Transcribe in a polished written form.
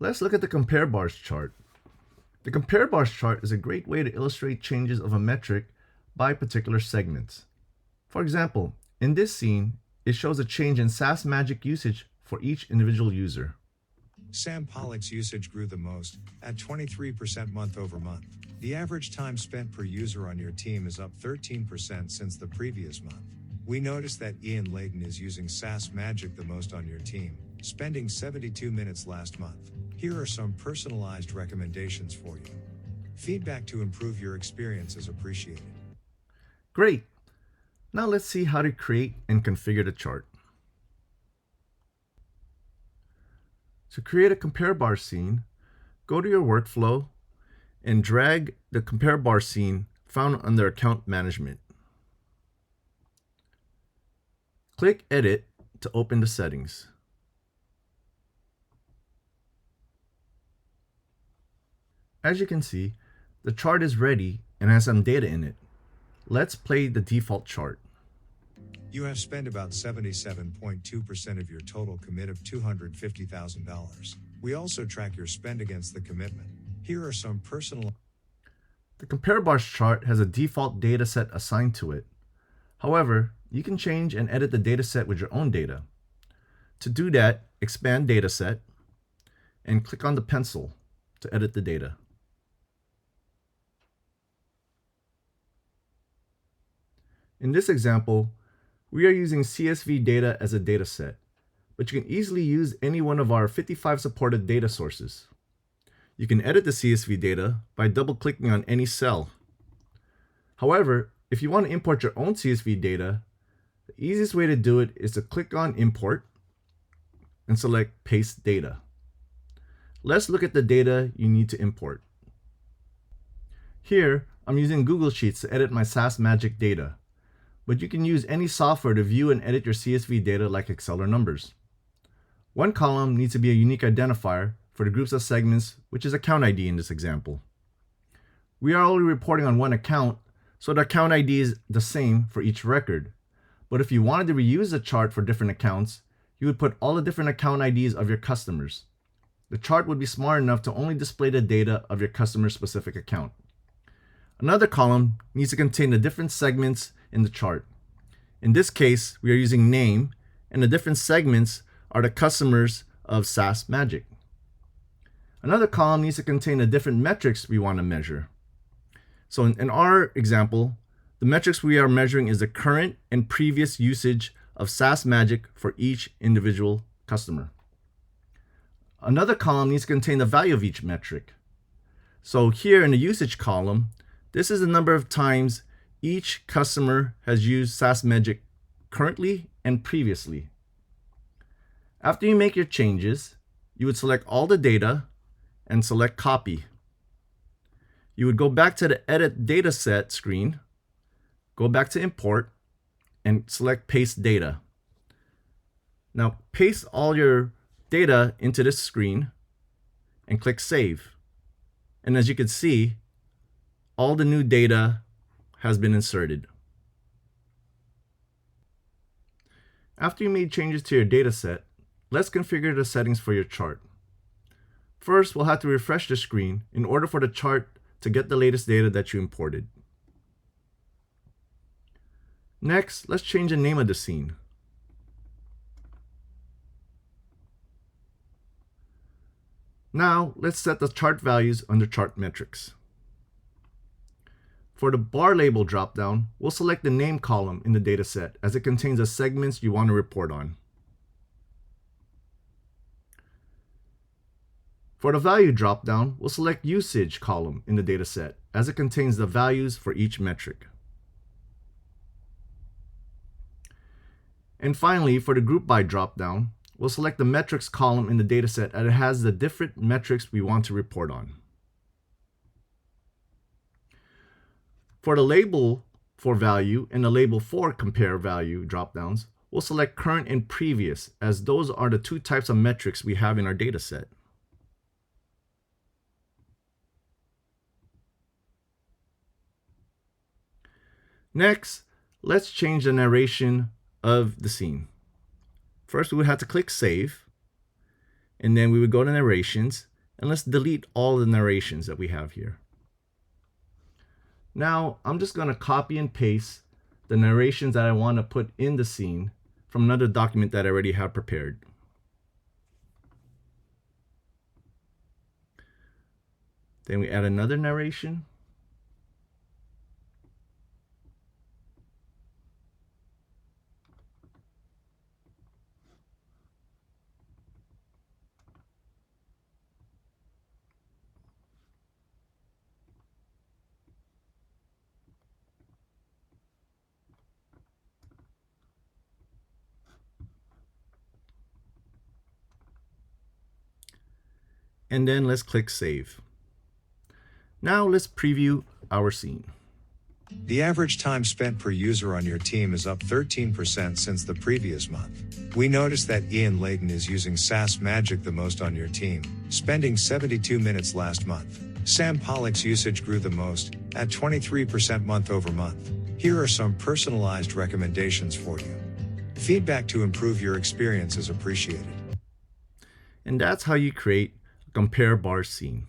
Let's look at the compare bars chart. The compare bars chart is a great way to illustrate changes of a metric by particular segments. For example, in this scene, it shows a change in SaaS Magic usage for each individual user. Sam Pollock's usage grew the most, at 23% month over month. The average time spent per user on your team is up 13% since the previous month. We noticed that Ian Layton is using SaaS Magic the most on your team, spending 72 minutes last month. Here are some personalized recommendations for you. Feedback to improve your experience is appreciated. Great! Now let's see how to create and configure the chart. To create a compare bar scene, go to your workflow and drag the compare bar scene found under Account Management. Click Edit to open the settings. As you can see, the chart is ready and has some data in it. Let's play the default chart. You have spent about 77.2% of your total commit of $250,000. We also track your spend against the commitment. Here are some personal. The compare bars chart has a default data set assigned to it. However, you can change and edit the data set with your own data. To do that, expand data set and click on the pencil to edit the data. In this example, we are using CSV data as a data set, but you can easily use any one of our 55 supported data sources. You can edit the CSV data by double-clicking on any cell. However, if you want to import your own CSV data, the easiest way to do it is to click on Import and select Paste Data. Let's look at the data you need to import. Here, I'm using Google Sheets to edit my SaaS Magic data, but you can use any software to view and edit your CSV data like Excel or Numbers. One column needs to be a unique identifier for the groups of segments, which is account ID in this example. We are only reporting on one account, so the account ID is the same for each record. But if you wanted to reuse the chart for different accounts, you would put all the different account IDs of your customers. The chart would be smart enough to only display the data of your customer's specific account. Another column needs to contain the different segments in the chart. In this case, we are using name, and the different segments are the customers of SaaS Magic. Another column needs to contain the different metrics we want to measure. So in our example, the metrics we are measuring is the current and previous usage of SaaS Magic for each individual customer. Another column needs to contain the value of each metric. So here in the usage column, this is the number of times each customer has used SaaS Magic currently and previously. After you make your changes, you would select all the data and select Copy. You would go back to the Edit Dataset screen, go back to Import, and select Paste Data. Now paste all your data into this screen and click Save. And as you can see, all the new data has been inserted. After you made changes to your data set, let's configure the settings for your chart. First, we'll have to refresh the screen in order for the chart to get the latest data that you imported. Next, let's change the name of the scene. Now, let's set the chart values under Chart Metrics. For the bar label dropdown, we'll select the name column in the dataset as it contains the segments you want to report on. For the value dropdown, we'll select Usage column in the dataset as it contains the values for each metric. And finally, for the Group By dropdown, we'll select the Metrics column in the dataset as it has the different metrics we want to report on. For the label for value and the label for compare value dropdowns, we'll select current and previous, as those are the two types of metrics we have in our data set. Next, let's change the narration of the scene. First, we would have to click Save, and then we would go to Narrations, And let's delete all the narrations that we have here. Now, I'm just going to copy and paste the narrations that I want to put in the scene from another document that I already have prepared. Then we add another narration. And then let's click Save. Now let's preview our scene. The average time spent per user on your team is up 13% since the previous month. We noticed that Ian Layton is using SAS Magic the most on your team, spending 72 minutes last month. Sam Pollock's usage grew the most, at 23% month over month. Here are some personalized recommendations for you. Feedback to improve your experience is appreciated. And that's how you create a compare bar scene.